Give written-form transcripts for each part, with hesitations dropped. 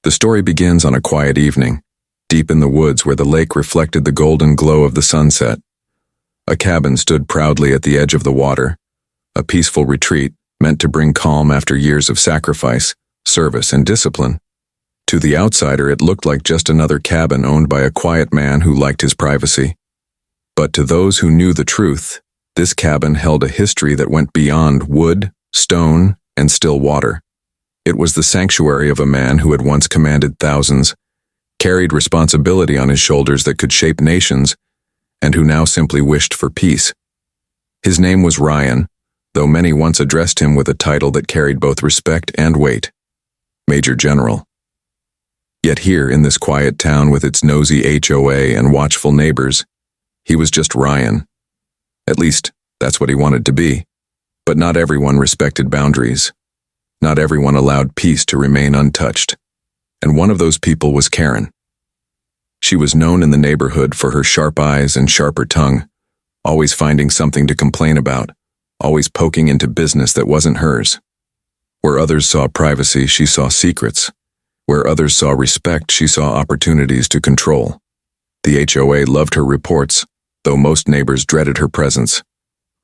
The story begins on a quiet evening, deep in the woods where the lake reflected the golden glow of the sunset. A cabin stood proudly at the edge of the water, a peaceful retreat meant to bring calm after years of sacrifice, service, and discipline. To the outsider, it looked like just another cabin owned by a quiet man who liked his privacy. But to those who knew the truth, this cabin held a history that went beyond wood, stone, and still water. It was the sanctuary of a man who had once commanded thousands, carried responsibility on his shoulders that could shape nations, and who now simply wished for peace. His name was Ryan, though many once addressed him with a title that carried both respect and weight: Major General. Yet here, in this quiet town with its nosy HOA and watchful neighbors, he was just Ryan. At least, that's what he wanted to be. But not everyone respected boundaries. Not everyone allowed peace to remain untouched. And one of those people was Karen. She was known in the neighborhood for her sharp eyes and sharper tongue, always finding something to complain about, always poking into business that wasn't hers. Where others saw privacy, she saw secrets. Where others saw respect, she saw opportunities to control. The HOA loved her reports, though most neighbors dreaded her presence.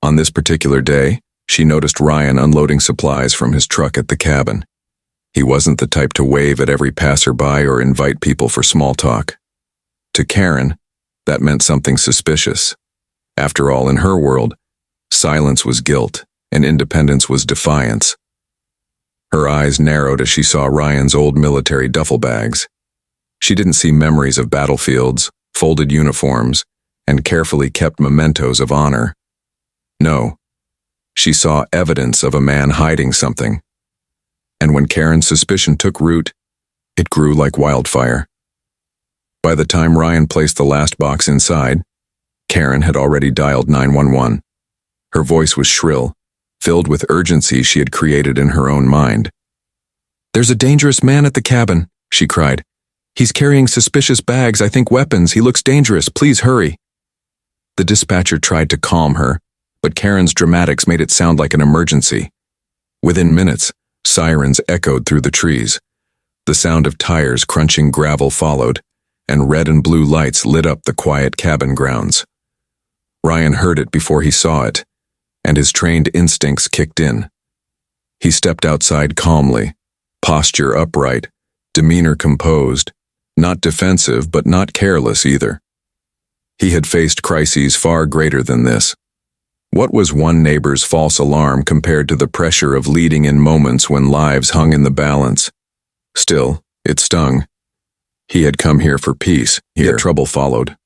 On this particular day, she noticed Ryan unloading supplies from his truck at the cabin. He wasn't the type to wave at every passerby or invite people for small talk. To Karen, that meant something suspicious. After all, in her world, silence was guilt and independence was defiance. Her eyes narrowed as she saw Ryan's old military duffel bags. She didn't see memories of battlefields, folded uniforms, and carefully kept mementos of honor. No, she saw evidence of a man hiding something. And when Karen's suspicion took root, it grew like wildfire. By the time Ryan placed the last box inside, Karen had already dialed 911. Her voice was shrill, filled with urgency she had created in her own mind. "There's a dangerous man at the cabin," she cried. "He's carrying suspicious bags, I think weapons. He looks dangerous. Please hurry." The dispatcher tried to calm her, but Karen's dramatics made it sound like an emergency. Within minutes, sirens echoed through the trees. The sound of tires crunching gravel followed, and red and blue lights lit up the quiet cabin grounds. Ryan heard it before he saw it, and his trained instincts kicked in. He stepped outside calmly, posture upright, demeanor composed, not defensive but not careless either. He had faced crises far greater than this. What was one neighbor's false alarm compared to the pressure of leading in moments when lives hung in the balance? Still, it stung. He had come here for peace, yet trouble followed.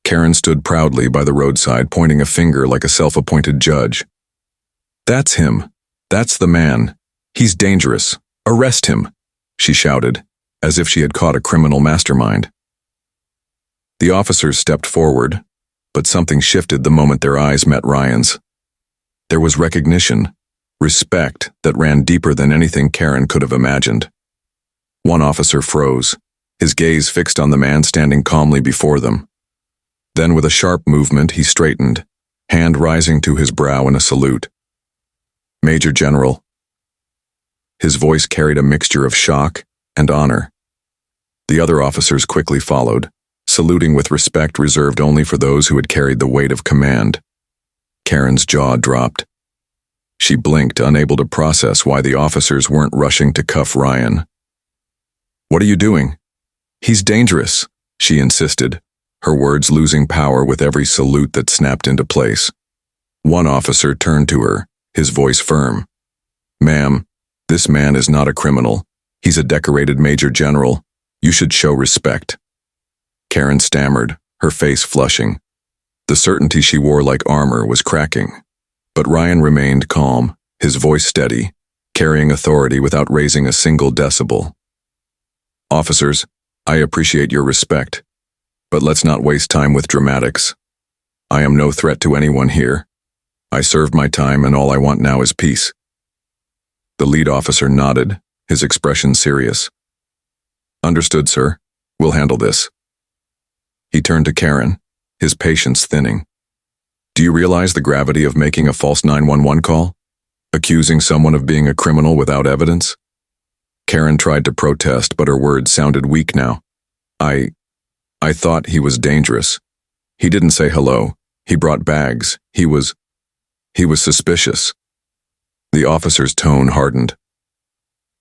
Karen stood proudly by the roadside, pointing a finger like a self-appointed judge. "That's him. That's the man. He's dangerous. Arrest him," she shouted, as if she had caught a criminal mastermind. The officers stepped forward, but something shifted the moment their eyes met Ryan's. There was recognition, respect that ran deeper than anything Karen could have imagined. One officer froze, his gaze fixed on the man standing calmly before them. Then with a sharp movement, he straightened, hand rising to his brow in a salute. "Major General." His voice carried a mixture of shock and honor. The other officers quickly followed, saluting with respect reserved only for those who had carried the weight of command. Karen's jaw dropped. She blinked, unable to process why the officers weren't rushing to cuff Ryan. "What are you doing?" "He's dangerous," she insisted, her words losing power with every salute that snapped into place. One officer turned to her, his voice firm. "Ma'am, this man is not a criminal. He's a decorated Major General. You should show respect." Karen stammered, her face flushing. The certainty she wore like armor was cracking. But Ryan remained calm, his voice steady, carrying authority without raising a single decibel. "Officers, I appreciate your respect, but let's not waste time with dramatics. I am no threat to anyone here. I served my time and all I want now is peace." The lead officer nodded, his expression serious. "Understood, sir. We'll handle this." He turned to Karen, his patience thinning. "Do you realize the gravity of making a false 911 call? Accusing someone of being a criminal without evidence?" Karen tried to protest, but her words sounded weak now. I thought he was dangerous. He didn't say hello. He brought bags. He was suspicious. The officer's tone hardened.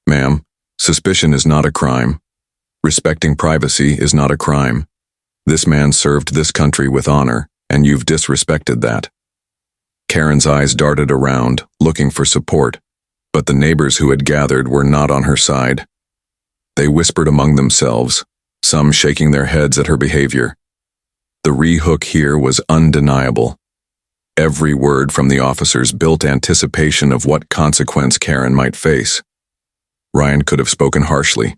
Ma'am, suspicion is not a crime. Respecting privacy is not a crime. This man served this country with honor, and you've disrespected that. Karen's eyes darted around, looking for support, but the neighbors who had gathered were not on her side. They whispered among themselves, some shaking their heads at her behavior. The rehook here was undeniable. Every word from the officers built anticipation of what consequence Karen might face. Ryan could have spoken harshly.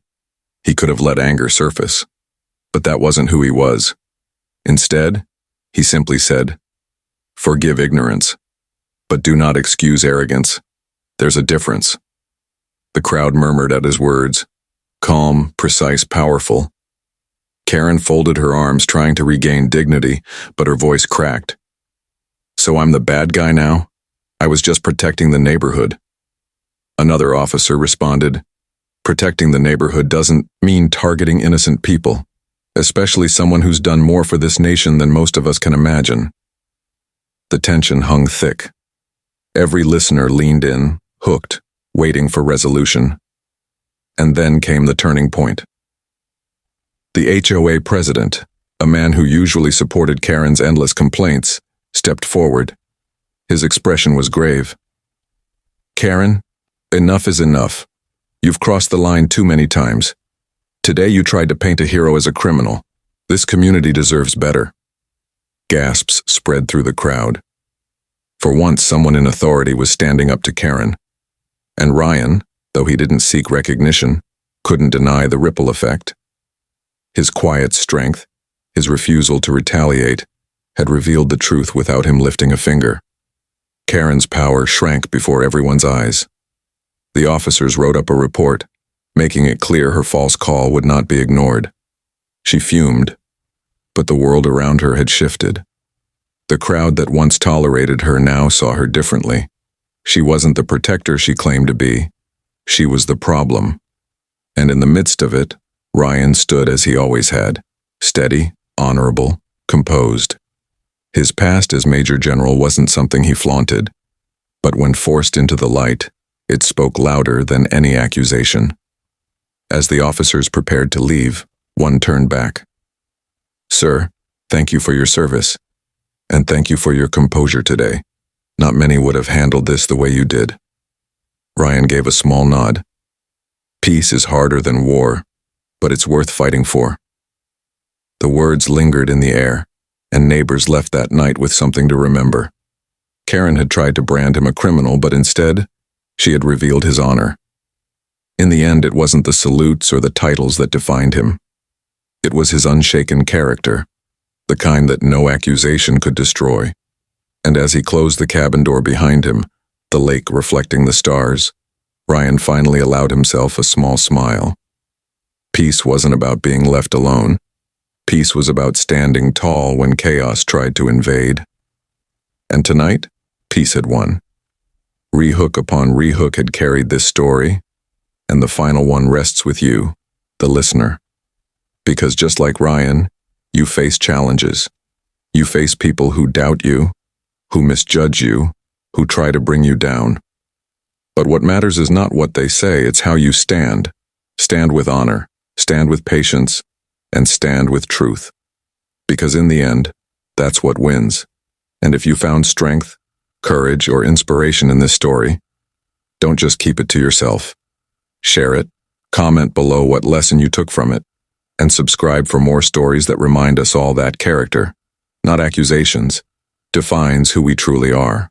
He could have let anger surface. But that wasn't who he was. Instead, he simply said, "Forgive ignorance, but do not excuse arrogance. There's a difference." The crowd murmured at his words, calm, precise, powerful. Karen folded her arms, trying to regain dignity, but her voice cracked. "So I'm the bad guy now? I was just protecting the neighborhood." Another officer responded, "Protecting the neighborhood doesn't mean targeting innocent people, especially someone who's done more for this nation than most of us can imagine." The tension hung thick. Every listener leaned in, hooked, waiting for resolution. And then came the turning point. The HOA president, a man who usually supported Karen's endless complaints, stepped forward. His expression was grave. "Karen, enough is enough. You've crossed the line too many times. Today you tried to paint a hero as a criminal. This community deserves better." Gasps spread through the crowd. For once, someone in authority was standing up to Karen. And Ryan, though he didn't seek recognition, couldn't deny the ripple effect. His quiet strength, his refusal to retaliate, had revealed the truth without him lifting a finger. Karen's power shrank before everyone's eyes. The officers wrote up a report, making it clear her false call would not be ignored. She fumed, but the world around her had shifted. The crowd that once tolerated her now saw her differently. She wasn't the protector she claimed to be. She was the problem. And in the midst of it, Ryan stood as he always had, steady, honorable, composed. His past as Major General wasn't something he flaunted, but when forced into the light, it spoke louder than any accusation. As the officers prepared to leave, one turned back. "Sir, thank you for your service, and thank you for your composure today. Not many would have handled this the way you did." Ryan gave a small nod. "Peace is harder than war, but it's worth fighting for." The words lingered in the air, and neighbors left that night with something to remember. Karen had tried to brand him a criminal, but instead, she had revealed his honor. In the end, it wasn't the salutes or the titles that defined him. It was his unshaken character, the kind that no accusation could destroy. And as he closed the cabin door behind him, the lake reflecting the stars, Ryan finally allowed himself a small smile. Peace wasn't about being left alone. Peace was about standing tall when chaos tried to invade. And tonight, peace had won. Rehook upon rehook had carried this story, and the final one rests with you, the listener. Because just like Ryan, you face challenges. You face people who doubt you, who misjudge you, who try to bring you down. But what matters is not what they say, it's how you stand. Stand with honor, stand with patience, and stand with truth. Because in the end, that's what wins. And if you found strength, courage, or inspiration in this story, don't just keep it to yourself. Share it, comment below what lesson you took from it, and subscribe for more stories that remind us all that character, not accusations, defines who we truly are.